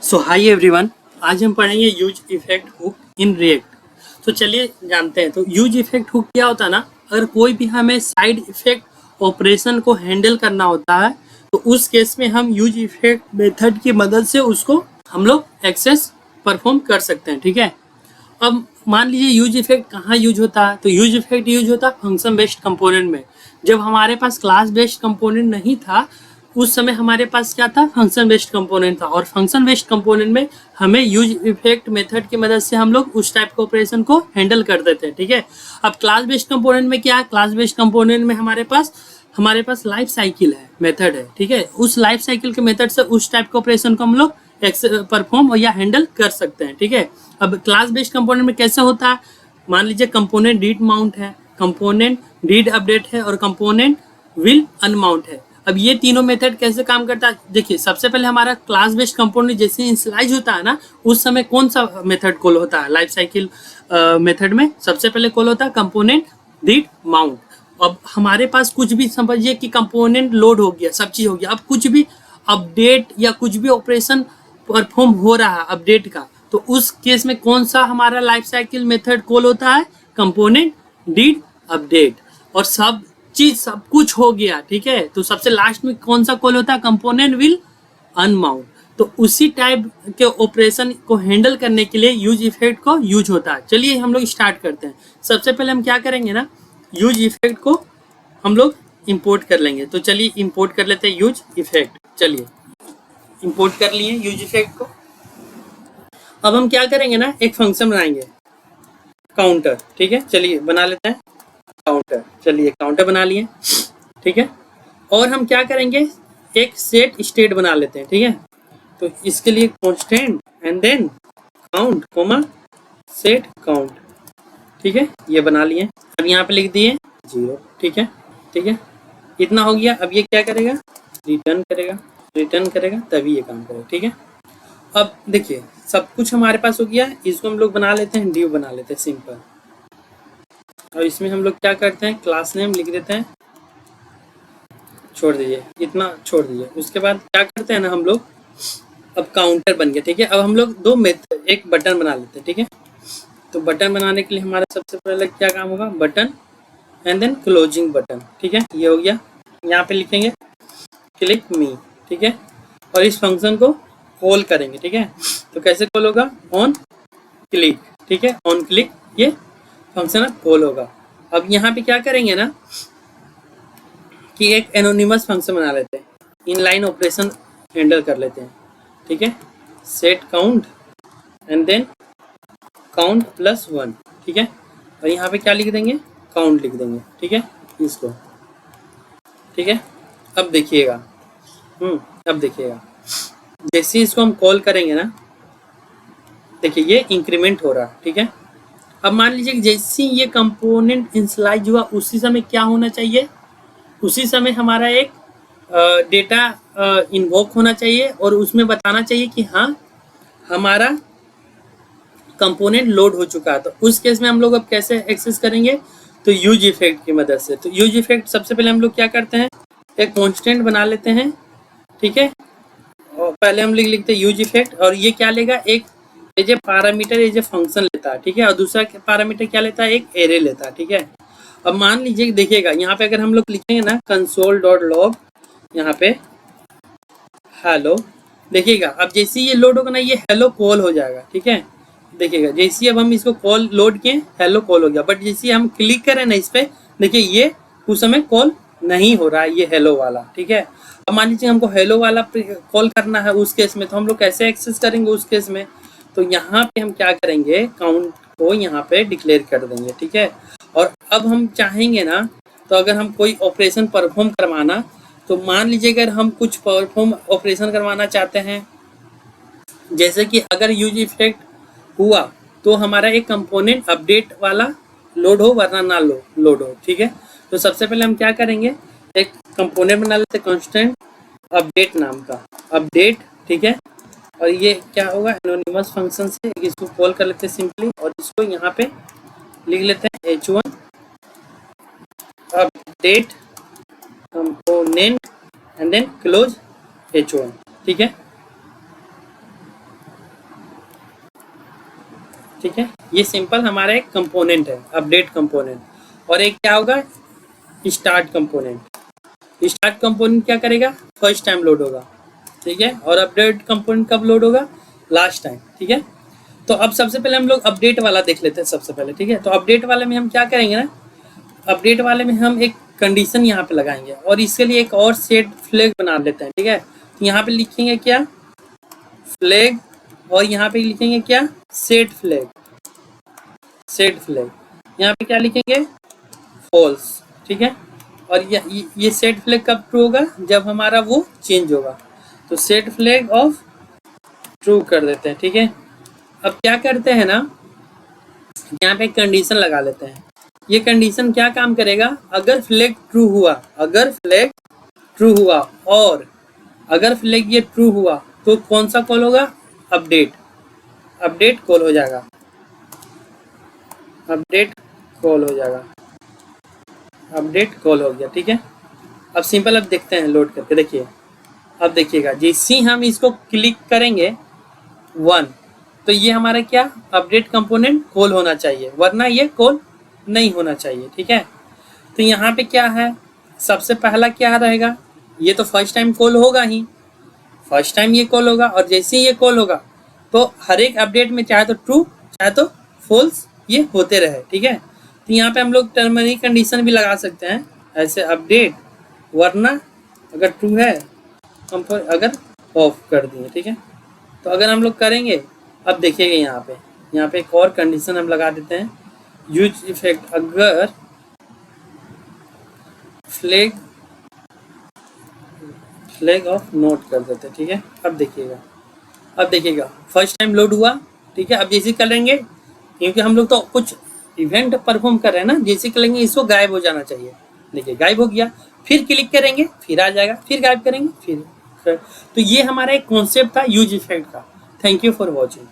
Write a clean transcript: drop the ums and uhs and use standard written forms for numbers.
सो high everyone, आज हम पढ़ेंगे use effect hook in React. तो चलिए जानते हैं। तो यूज इफेक्ट हुक क्या होता है ना, अगर कोई भी हमें साइड इफेक्ट ऑपरेशन को हैंडल करना होता है तो उस केस में हम यूज इफेक्ट मेथड की मदद से उसको हम लोग एक्सेस परफॉर्म कर सकते हैं। ठीक है, अब मान लीजिए यूज इफेक्ट कहाँ यूज होता है, तो यूज इफेक्ट यूज होता है फंक्शन बेस्ड कंपोनेंट में। जब हमारे पास क्लास बेस्ड कंपोनेंट नहीं था उस समय हमारे पास क्या था, फंक्शन बेस्ड कंपोनेंट था। और फंक्शन बेस्ड कंपोनेंट में हमें यूज इफेक्ट मेथड की मदद से हम लोग उस टाइप के ऑपरेशन को हैंडल कर देते हैं। ठीक है, अब क्लास बेस्ड कंपोनेंट में क्या है, क्लास बेस्ड कंपोनेंट में हमारे पास लाइफ साइकिल है, मेथड है। ठीक है, उस लाइफ साइकिल के मेथड से उस टाइप के ऑपरेशन को हम लोग परफॉर्म या हैंडल कर सकते हैं। ठीक है, अब क्लास बेस्ड कंपोनेंट में कैसे होता है, मान लीजिए कंपोनेंट रीड माउंट है, कंपोनेंट रीड अपडेट है और कंपोनेंट विल अनमाउंट है। अब ये तीनों मेथड कैसे काम करता है, देखिए सबसे पहले हमारा क्लास बेस्ड कंपोनेंट जैसे इनिशियलाइज होता है ना, उस समय कौन सा मेथड कॉल होता है, लाइफ साइकिल मेथड में सबसे पहले कॉल होता है कंपोनेंट रीड माउंट। अब हमारे पास कुछ भी समझिए कि कंपोनेंट लोड हो गया, सब चीज हो गया, अब कुछ भी अपडेट या कुछ भी ऑपरेशन परफॉर्म हो रहा है अपडेट का, तो उस केस में कौन सा हमारा लाइफ साइकिल मेथड कॉल होता है, कंपोनेंट रीड अपडेट। और सब चीज सब कुछ हो गया, ठीक है, तो सबसे लास्ट में कौन सा कॉल होता है, कंपोनेंट विल अनमाउंट। तो उसी टाइप के ऑपरेशन को हैंडल करने के लिए यूज इफेक्ट को यूज होता है। चलिए हम लोग स्टार्ट करते हैं। सबसे पहले हम क्या करेंगे ना, यूज इफेक्ट को हम लोग इंपोर्ट कर लेंगे। तो चलिए इंपोर्ट कर लेते हैं यूज इफेक्ट। चलिए इंपोर्ट कर लिए यूज इफेक्ट को। अब हम क्या करेंगे ना, एक फंक्शन बनाएंगे काउंटर। ठीक है, चलिए बना लेते हैं काउंटर। चलिए काउंटर बना लिए। ठीक है, और हम क्या करेंगे, एक सेट स्टेट बना लेते हैं। ठीक है, तो इसके लिए constant and then count comma set count. ठीक है, ये बना लिए। अब यहाँ पे लिख दिए 0। ठीक है, ठीक है, इतना हो गया। अब ये क्या करेगा, रिटर्न करेगा, रिटर्न करेगा तभी ये काम करेगा। ठीक है, अब देखिए सब कुछ हमारे पास हो गया। इसको हम लोग बना लेते हैं, ड्यू बना लेते हैं सिंपल। और इसमें हम लोग क्या करते हैं, क्लास नेम लिख देते हैं, छोड़ दीजिए, इतना छोड़ दीजिए। उसके बाद क्या करते हैं ना हम लोग, अब काउंटर बन गया। ठीक है, अब हम लोग दो मेथड, एक बटन बना लेते हैं। ठीक है, तो बटन बनाने के लिए हमारा सबसे पहले क्या काम होगा, button and then closing button. ठीक है, ये हो गया। यहाँ पे लिखेंगे क्लिक मी। ठीक है, और इस फंक्शन को कॉल करेंगे। ठीक है, तो कैसे कॉल होगा, ऑन क्लिक। ठीक है, ऑन क्लिक ये फंक्शन कॉल होगा। अब यहाँ पे क्या करेंगे ना कि एक एनोनिमस फंक्शन बना लेते हैं, इनलाइन ऑपरेशन हैंडल कर लेते हैं। ठीक है, set count and then count plus 1। ठीक है, और यहाँ पे क्या लिख देंगे, काउंट लिख देंगे। ठीक है, इसको। ठीक है, अब देखिएगा, अब देखिएगा जैसे इसको हम कॉल करेंगे ना, देखिए ये इंक्रीमेंट हो रहा है। ठीक है, अब मान लीजिए कि जैसे ये कंपोनेंट इनिशियलाइज हुआ उसी समय क्या होना चाहिए, उसी समय हमारा एक डेटा इन्वोक होना चाहिए और उसमें बताना चाहिए कि हाँ हमारा कंपोनेंट लोड हो चुका है। तो उस केस में हम लोग अब कैसे एक्सेस करेंगे, तो यूज इफेक्ट की मदद से। तो यूज इफेक्ट सबसे पहले हम लोग क्या करते हैं, एक कांस्टेंट बना लेते हैं। ठीक है, और पहले हम लिखते हैं यूज इफेक्ट, और ये क्या लेगा, एक as a parameter as a function लेता है। ठीक है, और दूसरा पैरामीटर क्या लेता है, एक एरे लेता है। ठीक है, अब मान लीजिए देखिएगा यहाँ पे अगर हम लोग लिखेंगे ना console.log, यहाँ पे हेलो, देखिएगा अब जैसे ये लोड होगा ना, ये हेलो कॉल हो जाएगा। ठीक है, देखिएगा जैसे अब हम इसको कॉल लोड किए, हेलो कॉल हो गया। बट जैसे हम क्लिक करें ना इस पे, देखिए ये उस समय कॉल नहीं हो रहा है, ये हेलो वाला। ठीक है, अब मान लीजिए हमको हेलो वाला कॉल करना है उस केस में, तो हम लोग कैसे एक्सेस करेंगे उस केस में, तो यहाँ पे हम क्या करेंगे, काउंट को यहाँ पे डिक्लेयर कर देंगे। ठीक है, और अब हम चाहेंगे ना, तो अगर हम कोई ऑपरेशन परफॉर्म करवाना, तो मान लीजिए अगर हम कुछ परफॉर्म ऑपरेशन करवाना चाहते हैं, जैसे कि अगर यूज इफेक्ट हुआ तो हमारा एक कंपोनेंट अपडेट वाला लोड हो वरना ना लोड हो। ठीक है, तो सबसे पहले हम क्या करेंगे, एक कंपोनेंट बना लेते हैं कांस्टेंट अपडेट नाम का, अपडेट। ठीक है, और ये क्या होगा, एनोनिमस फंक्शन से इसको कॉल कर लेते हैं सिंपली, और इसको यहाँ पे लिख लेते हैं h1 update component and then close H1, ठीक है, ठीक है। ये सिंपल हमारा एक कंपोनेंट है, अपडेट कंपोनेंट। और एक क्या होगा, स्टार्ट कंपोनेंट। स्टार्ट कंपोनेंट क्या करेगा, फर्स्ट टाइम लोड होगा, ठीक है, और अपडेट कंपोनेंट कब लोड होगा, लास्ट टाइम, ठीक है। तो अब सबसे पहले हम लोग अपडेट वाला देख लेते हैं सबसे पहले, ठीक है। तो अपडेट वाले में हम क्या करेंगे ना, अपडेट वाले में हम एक कंडीशन यहाँ पे लगाएंगे और इसके लिए एक और सेट फ्लैग बना लेते हैं, ठीक है। तो यहाँ पे लिखेंगे क्या, फ्लैग, और यहाँ पे लिखेंगे क्या, सेट फ्लैग। सेट फ्लैग यहाँ पे क्या लिखेंगे, फॉल्स, ठीक है। और ये सेट फ्लैग कब ट्रू होगा, जब हमारा वो चेंज होगा। तो सेट फ्लैग ऑफ ट्रू कर देते हैं, ठीक है। अब क्या करते हैं ना, यहाँ पे कंडीशन लगा लेते हैं। ये कंडीशन क्या काम करेगा, अगर फ्लैग ट्रू हुआ, अगर फ्लैग ट्रू हुआ और अगर फ्लैग ये ट्रू हुआ तो कौन सा कॉल होगा, अपडेट, अपडेट कॉल हो जाएगा, अपडेट कॉल हो जाएगा, अपडेट कॉल हो गया, ठीक है। अब सिंपल, अब देखते हैं लोड करके, देखिए अब देखिएगा, जैसे ही हम इसको क्लिक करेंगे 1, तो ये हमारा क्या, अपडेट कंपोनेंट कॉल होना चाहिए, वरना ये कॉल नहीं होना चाहिए, ठीक है। तो यहाँ पे क्या है, सबसे पहला क्या रहेगा, ये तो फर्स्ट टाइम कॉल होगा ही, फर्स्ट टाइम ये कॉल होगा, और जैसे ही ये कॉल होगा तो हर एक अपडेट में चाहे तो ट्रू चाहे तो फॉल्स ये होते रहे, ठीक है। तो यहाँ पे हम लोग टर्मिनरी कंडीशन भी लगा सकते हैं ऐसे, अपडेट, वरना अगर ट्रू है हम अगर ऑफ कर दिए, ठीक है। तो अगर हम लोग करेंगे, अब देखिएगा यहाँ पे एक और कंडीशन हम लगा देते हैं, यूज इफेक्ट, अगर फ्लैग ऑफ नोट कर देते हैं, ठीक है। अब देखिएगा फर्स्ट टाइम लोड हुआ, ठीक है। अब जैसे करेंगे, क्योंकि हम लोग तो कुछ इवेंट परफॉर्म कर रहे हैं ना, जैसे करेंगे इसको गायब हो जाना चाहिए, देखिए गायब हो गया, फिर क्लिक करेंगे फिर आ जाएगा, फिर गायब करेंगे फिर। तो ये हमारा एक कॉन्सेप्ट था यूज इफेक्ट का। Thank you for watching.